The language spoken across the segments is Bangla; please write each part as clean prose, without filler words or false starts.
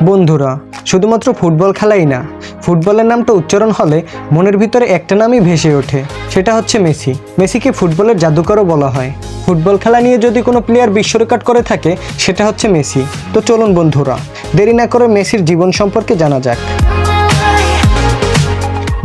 বন্ধুরা, শুধুমাত্র ফুটবল খেলাই না, ফুটবলের নামটা উচ্চারণ হলে মনের ভিতরে একটা নামই ভেসে ওঠে, সেটা হচ্ছে মেসি। মেসিকে ফুটবলের জাদুকরও বলা হয়। ফুটবল খেলা নিয়ে যদি কোনো প্লেয়ার বিশ্ব রেকর্ড করে থাকে, সেটা হচ্ছে মেসি। তো চলুন বন্ধুরা, দেরি না করে মেসির জীবন সম্পর্কে জানা যাক।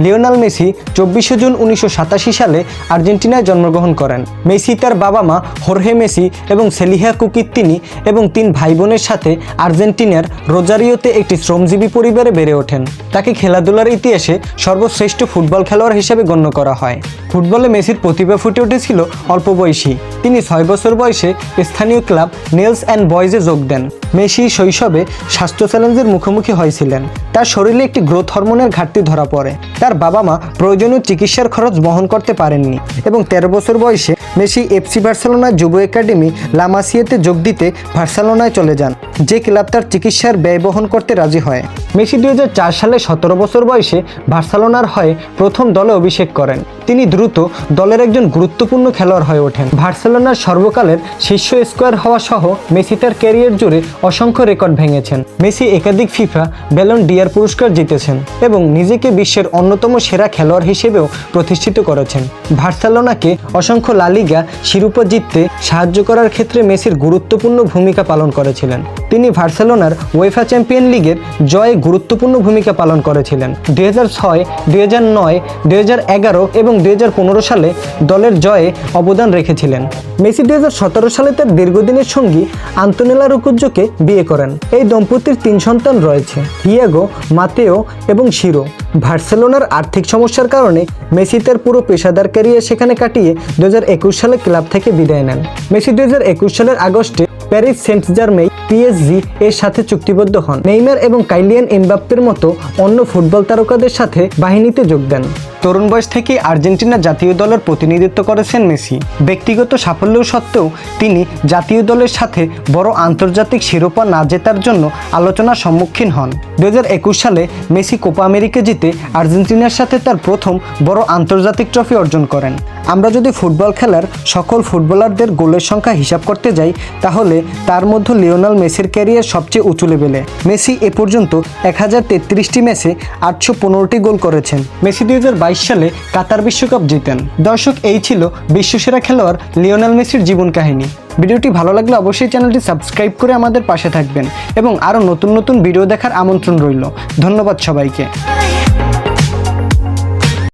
লিওনেল মেসি 24 জুন 1987 সালে আর্জেন্টিনায় জন্মগ্রহণ করেন। মেসি তার বাবা মা হোর্হে মেসি এবং সেলিহা কুকিত্তিনি এবং 3 ভাই বোনের সাথে আর্জেন্টিনার রোজারিওতে একটি শ্রমজীবী পরিবারে বেড়ে ওঠেন। তাকে খেলাধুলার ইতিহাসে সর্বশ্রেষ্ঠ ফুটবল খেলোয়াড় হিসেবে গণ্য করা হয়। ফুটবলে মেসির প্রতিভা ফুটে উঠেছিল অল্প বয়সী। তিনি 6 বছর বয়সে স্থানীয় ক্লাব নেলস অ্যান্ড বয়েজে যোগ দেন। মেসি শৈশবে স্বাস্থ্য চ্যালেঞ্জের মুখোমুখি হয়েছিলেন। তার শরীরে একটি গ্রোথ হরমোনের ঘাটতি ধরা পড়ে। তার বাবা মা প্রয়োজনীয় চিকিৎসার খরচ বহন করতে পারেননি এবং 13 বছর বয়সে মেসি এফসি বার্সেলোনার যুব একাডেমি লা মাসিয়াতে যোগ দিতে বার্সেলোনায় চলে যান, যে ক্লাব তার চিকিৎসার ব্যয় বহন করতে রাজি হয়। মেসি 2004 সালে 17 বছর বয়সে বার্সেলোনার হয়ে প্রথম দলে অভিষেক করেন। তিনি দ্রুত দলের একজন গুরুত্বপূর্ণ খেলোয়াড় হয়ে ওঠেন। বার্সেলোনার সর্বকালের শীর্ষ স্কোয়ার হওয়া সহ মেসি তার ক্যারিয়ার জুড়ে অসংখ্য রেকর্ড ভেঙেছেন। মেসি একাধিক ফিফা ব্যালন ডি'র পুরস্কার জিতেছেন এবং নিজেকে বিশ্বের অন্যতম সেরা খেলোয়াড় হিসেবেও প্রতিষ্ঠিত করেছেন। বার্সেলোনাকে অসংখ্য লা লিগা শিরোপা জিততে সাহায্য করার ক্ষেত্রে মেসির গুরুত্বপূর্ণ ভূমিকা পালন করেছিলেন। তিনি বার্সেলোনার ওয়েফা চ্যাম্পিয়ন লিগের জয়ে গুরুত্বপূর্ণ ভূমিকা পালন করেছিলেন। 2006, 2009, 2011 এবং 2015 সালে দলের জয়ে অবদান রেখেছিলেন। মেসি 2017 সালে তার দীর্ঘদিনের সঙ্গী আন্তোনেলা রুকুজ্জোকে বিয়ে করেন। এই দম্পতির 3 সন্তান রয়েছে, ডিয়েগো, মাতেও এবং শিরো। বার্সেলোনার আর্থিক সমস্যার কারণে মেসি তার পুরো পেশাদার ক্যারিয়ার সেখানে কাটিয়ে 2021 সালে ক্লাব থেকে বিদায় নেন। মেসি 2021 সালের আগস্টে প্যারিস সেন্ট জার্মেই PSG এর সাথে চুক্তিবদ্ধ হন। নেইমার এবং কাইলিয়ান এমবাপ্পের মতো অন্য ফুটবল তারকাদের সাথে বাহিনীতে যোগ দেন। তরুণ বয়স থেকে আর্জেন্টিনা জাতীয় দলের প্রতিনিধিত্ব করেছেন মেসি। ব্যক্তিগত সাফল্য সত্ত্বেও তিনি জাতীয় দলের সাথে বড় আন্তর্জাতিক শিরোপা না জেতার জন্য আলোচনার সম্মুখীন হন। 2021 সালে মেসি কোপা আমেরিকা জিতে আর্জেন্টিনার সাথে তার প্রথম বড় আন্তর্জাতিক ট্রফি অর্জন করেন। আমরা যদি ফুটবল খেলার সকল ফুটবলারদের গোলের সংখ্যা হিসাব করতে যাই, তাহলে তার মধ্যে লিওনেল মেসির ক্যারিয়ার সবচেয়ে উঁচু লেভেলে। মেসি এ পর্যন্ত 1033টি ম্যাচে 815টি গোল করেছেন। মেসি 2022 সালে কাতার বিশ্বকাপ জিতেন। দর্শক, এই ছিল বিশ্বসেরা খেলোয়াড় লিওনেল মেসির জীবন কাহিনী। ভিডিওটি ভালো লাগলে অবশ্যই চ্যানেলটি সাবস্ক্রাইব করে আমাদের পাশে থাকবেন এবং আরও নতুন নতুন ভিডিও দেখার আমন্ত্রণ রইল। ধন্যবাদ সবাইকে।